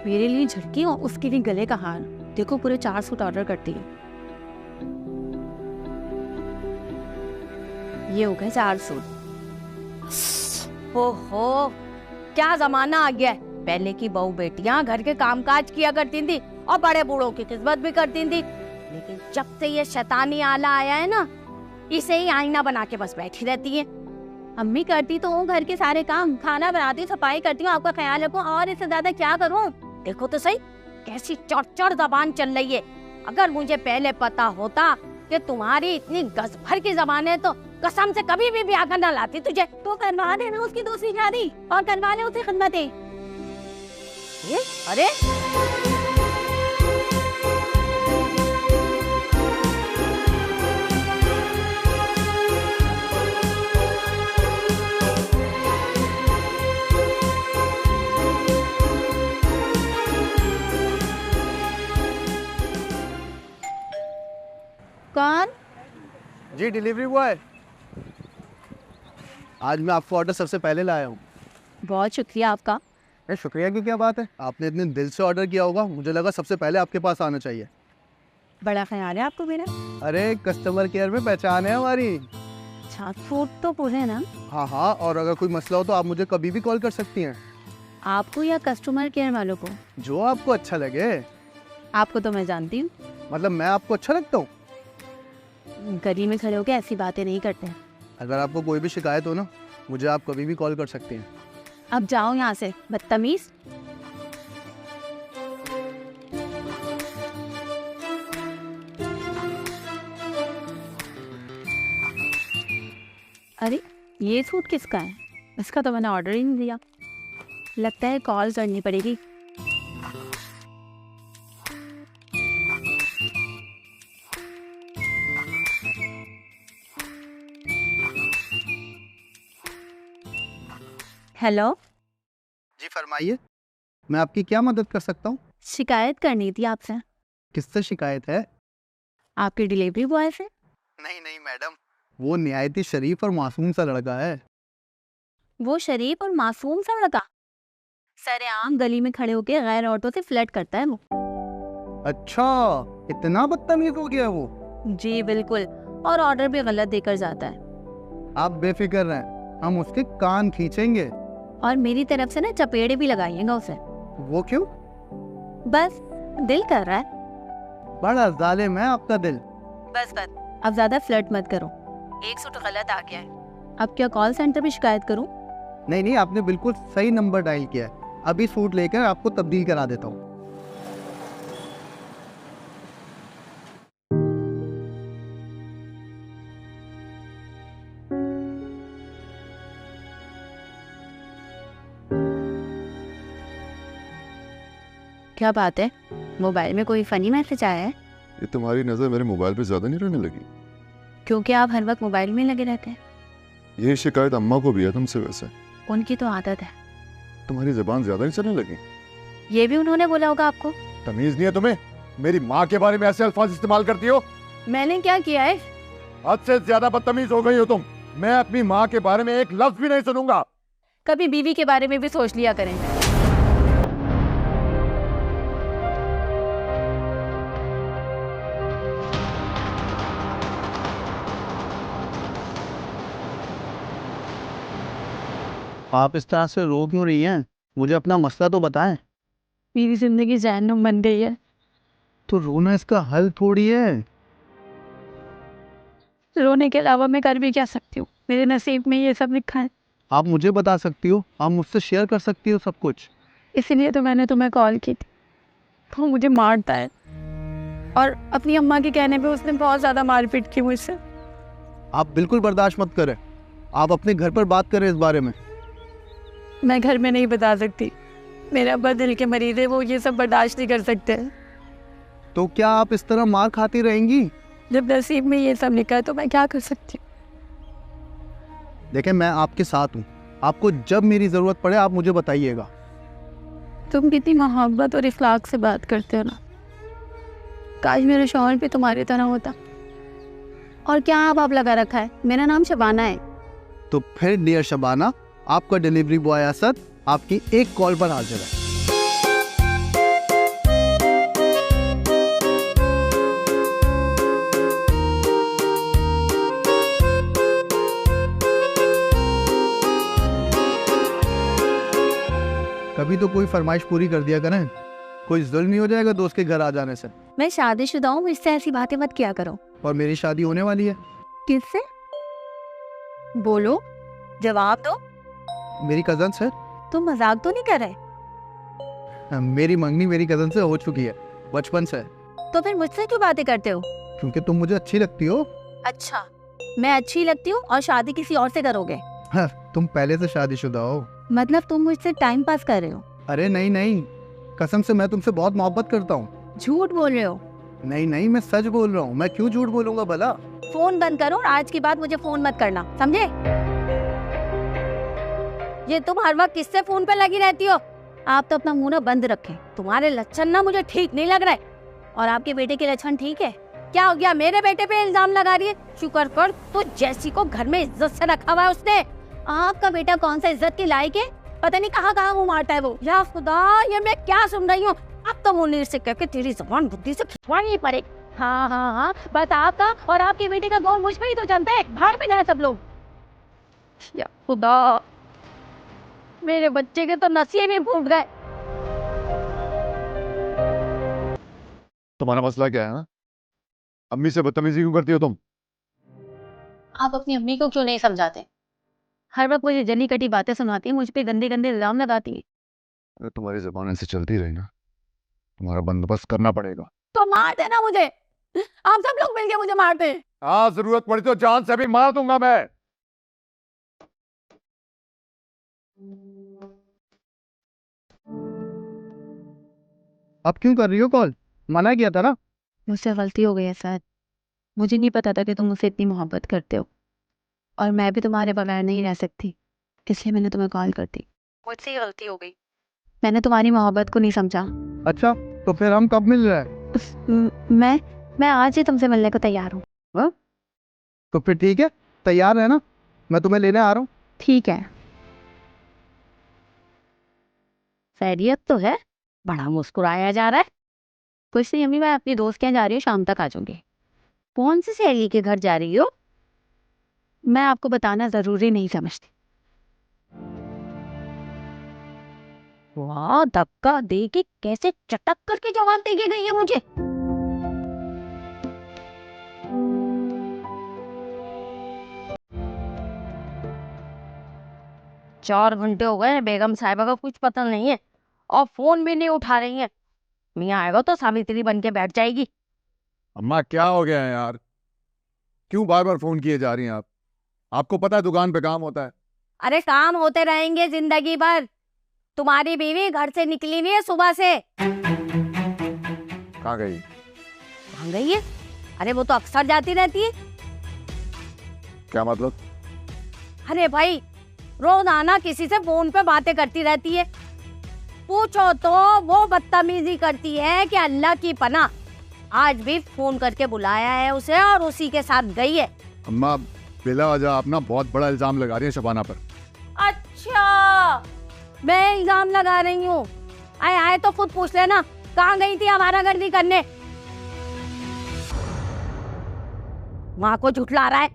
मेरे लिए झटकी और उसके लिए गले का हार। देखो पूरे 4 सूट ऑर्डर करती है। ये हो गए 4 सूट। ओहो, क्या जमाना आ गया है। पहले की बहू बेटियां घर के कामकाज किया करती थी और बड़े बूढ़ों की खिदमत भी करती थी, लेकिन जब से ये शैतानी आला आया है ना, इसे ही आईना बना के बस बैठी रहती है। अम्मी करती तो हूँ घर के सारे काम, खाना बनाती हूँ, सफाई करती हूँ, आपका ख्याल रखूं, और इससे ज्यादा क्या करूँ। देखो तो सही कैसी चौड़ जबान चल रही है। अगर मुझे पहले पता होता कि तुम्हारी इतनी गज भर की जबान है तो कसम से कभी भी ब्याह करना लाती तुझे। तो करवा देना उसकी दूसरी शादी और करवा ले उसे खिदमतें। अरे कौन? जी डिलीवरी बॉय। आज मैं आपको ऑर्डर सबसे पहले लाया हूँ। बहुत शुक्रिया आपका। शुक्रिया की क्या बात है, आपने इतने दिल से ऑर्डर किया होगा, मुझे लगा सबसे पहले आपके पास आना चाहिए। बड़ा ख्याल है आपको मेरा। अरे कस्टमर केयर में पहचान है हमारी। अच्छा, सूट तो पूरे ना? हाँ हाँ, और अगर कोई मसला हो तो आप मुझे कभी भी कॉल कर सकती हैं। आपको या कस्टमर केयर वालों को? जो आपको अच्छा लगे। आपको तो मैं जानती हूँ। मतलब मैं आपको अच्छा लगता हूँ? गली में खड़े होकर ऐसी बातें नहीं करते। अगर आपको कोई भी शिकायत हो ना, मुझे आप कभी भी कॉल कर सकती हैं। अब जाओ यहाँ से बदतमीज। अरे ये सूट किसका है? इसका तो मैंने ऑर्डर ही नहीं दिया। लगता है कॉल करनी पड़ेगी। हेलो जी फरमाइए, मैं आपकी क्या मदद कर सकता हूँ? शिकायत करनी थी आपसे। किससे शिकायत है? आपके डिलीवरी बॉय से। नहीं नहीं मैडम, वो निहायती शरीफ और मासूम सा लड़का है। वो शरीफ और मासूम सा लड़का सरेआम गली में खड़े होकर गैर औरतों से फ्लर्ट करता है वो। अच्छा, इतना बदतमीज हो गया वो? जी बिल्कुल, और ऑर्डर भी गलत देकर जाता है। आप बेफिक्र रहें, हम उसके कान खींचेंगे। और मेरी तरफ से ना चपेड़े भी लगाइएगा उसे। वो क्यों? बस दिल कर रहा है। बड़ा जालिम है आपका दिल। बस अब ज्यादा फ्लर्ट मत करो। एक सूट गलत आ गया है। अब क्या कॉल सेंटर पे शिकायत करूं? नहीं नहीं, आपने बिल्कुल सही नंबर डायल किया है। अभी सूट लेकर आपको तब्दील करा देता हूँ। क्या बात है, मोबाइल में कोई फनी मैसेज आया है? ये तुम्हारी नजर मेरे मोबाइल पे ज्यादा नहीं रहने लगी? क्योंकि आप हर वक्त मोबाइल में लगे रहते हैं। ये शिकायत अम्मा को भी है तुमसे। वैसे उनकी तो आदत है। तुम्हारी जुबान ज्यादा नहीं चलने लगी? ये भी उन्होंने बोला होगा आपको। तमीज नहीं है तुम्हें? मेरी माँ के बारे में ऐसे अल्फाज इस्तेमाल करती हो। मैंने क्या किया है? हद से ज्यादा बदतमीज हो गई हो तुम। मैं अपनी माँ के बारे में एक लफ्ज भी नहीं सुनूंगा। कभी बीवी के बारे में भी सोच लिया करें। आप इस तरह से रो क्यों रही हैं? मुझे अपना मसला तो बताएं। मेरी जिंदगी जहन्नुम बन गई है। तो रोना इसका हल थोड़ी है। रोने के अलावा मैं कर भी क्या सकती हूँ? मेरे नसीब में ये सब लिखा है। आप मुझे बता सकती हो, आप मुझसे शेयर कर सकती हो सब कुछ। इसीलिए तो मैंने तुम्हें कॉल की थी। वो मुझे मारता है और अपनी अम्मा के कहने पे उसने बहुत ज़्यादा मारपीट की मुझसे। आप बिल्कुल बर्दाश्त मत करें। आप अपने घर पर बात करें इस बारे में। मैं घर में नहीं बता सकती। मेरे अब्बा दिल के मरीज है, वो ये सब बर्दाश्त नहीं कर सकते। तो क्या आप इस तरह मार खाती रहेंगी? जब नसीब में ये सब लिखा है तो मैं क्या कर सकती हूँ? देखें, मैं आपके साथ हूँ। आपको जब मेरी ज़रूरत पड़े आप मुझे बताइएगा। तुम कितनी मोहब्बत और इखलाक से बात करते हो ना। काश मेरा शौहर भी तुम्हारी तरह होता। और क्या आप लगा रखा है? मेरा नाम शबाना है। तो फिर डियर शबाना, आपका डिलीवरी बॉय असद आपकी एक कॉल पर हाजिर है। कभी तो कोई फरमाइश पूरी कर दिया करें, कोई जुल्म नहीं हो जाएगा दोस्त के घर आ जाने से। मैं शादीशुदा हूँ, मुझसे ऐसी बातें मत किया करो। और मेरी शादी होने वाली है। किससे? बोलो, जवाब दो। मेरी कजन से। तुम मजाक तो नहीं कर रहे? मेरी मंगनी मेरी कजन से हो चुकी है, बचपन से। तो फिर मुझसे क्यों बातें करते हो? क्योंकि तुम मुझे अच्छी लगती हो। अच्छा, मैं अच्छी लगती हूँ और शादी किसी और से करोगे? हाँ, तुम पहले से शादीशुदा हो। मतलब तुम मुझसे टाइम पास कर रहे हो? अरे नहीं नहीं, कसम से मैं तुमसे बहुत मोहब्बत करता हूँ। झूठ बोल रहे हो? नहीं नहीं, मैं सच बोल रहा हूँ। मैं क्यों झूठ बोलूंगा भला? फोन बंद करो और आज के बाद मुझे फोन मत करना, समझे? ये तुम हर वक्त किससे फोन पे लगी रहती हो? आप तो अपना मुंह ना बंद रखें, तुम्हारे लक्षण ना मुझे ठीक नहीं लग रहे। और आपके बेटे के लक्षण ठीक है? क्या हो गया, मेरे बेटे पे इल्जाम लगा रही है? शुक्र कर तो जैसी को घर में इज्जत से रखा हुआ है उसने। आपका बेटा कौन सा इज्जत के लायक है? पता नहीं कहाँ कहाँ मुँह मारता है वो। या खुदा, ये मैं क्या सुन रही हूँ? अब तो मुनीर से कह के तेरी जबान बुद्धि से खिंचवानी पड़ेगी। हाँ हाँ हाँ, बस आपका और आपके बेटे का गौर मुझ पे ही तो चलता है। बाहर पे जाए सब लोग। या खुदा, मेरे बच्चे के तो नसीब ही फूट गए। तुम्हारा मसला क्या है? हाँ? अम्मी से बदतमीजी क्यों करती हो तुम? आप अपनी अम्मी को क्यों नहीं समझाते? हर वक्त मुझे जली कटी बातें सुनाती है, मुझ पे गंदे गंदे इल्जाम लगाती है। अगर तुम्हारी जबान ऐसे चलती रही ना, तुम्हारा बंदोबस्त करना पड़ेगा। तो मार देना मुझे, आप सब लोग मिलके मुझे मारते हैं। हाँ, जरूरत पड़ी तो जान से भी मार दूंगा मैं। अब क्यों कर रही हो कॉल? मना किया था ना। मुझसे गलती हो गई है सर, मुझे नहीं पता था कि तुम मुझसे इतनी मोहब्बत करते हो और मैं भी तुम्हारे बगैर नहीं रह सकती, इसलिए मैंने तुम्हें कॉल कर दी। मुझसे ही गलती हो गई, मैंने तुम्हारी मोहब्बत को नहीं समझा। अच्छा, तो फिर हम कब मिल रहे हैं? मैं आज ही तुमसे मिलने को तैयार हूँ। हाँ? तो फिर ठीक है, तैयार है ना? मैं तुम्हें लेने आ रहा हूँ। ठीक है। खैरियत तो है? बड़ा मुस्कुराया जा रहा है। कुछ नहीं अम्मी, मैं अपनी दोस्त के यहाँ जा रही हूँ, शाम तक आ जाऊंगी। कौन सी सहेली के घर जा रही हो? मैं आपको बताना जरूरी नहीं समझती। वाह, धक्का दे के कैसे चटक करके जवाब दे के गई है मुझे। चार घंटे हो गए, बेगम साहिबा का कुछ पता नहीं है और फोन भी नहीं उठा रही है। मियाँ आएगा तो सावित्री बन के बैठ जाएगी। अम्मा क्या हो गया है यार? क्यों बार बार फोन किए जा रही हैं आप? आपको पता है दुकान पे काम होता है। अरे काम होते रहेंगे जिंदगी भर। तुम्हारी बीवी घर से निकली नहीं है सुबह से। कहाँ गई? कहाँ गई है? अरे वो तो अक्सर जाती रहती है। क्या मतलब? अरे भाई, रोजाना किसी से फोन पे बातें करती रहती है। पूछो तो वो बदतमीजी करती है कि अल्लाह की पनाह। आज भी फोन करके बुलाया है उसे और उसी के साथ गई है। अम्मा बिला वजह आप ना बहुत बड़ा इल्जाम लगा रही हैं शबाना पर। अच्छा, मैं इल्जाम लगा रही हूँ? आए आए तो खुद पूछ लेना, कहाँ गई थी हमारा गर्दी करने? माँ को झुठला रहा है।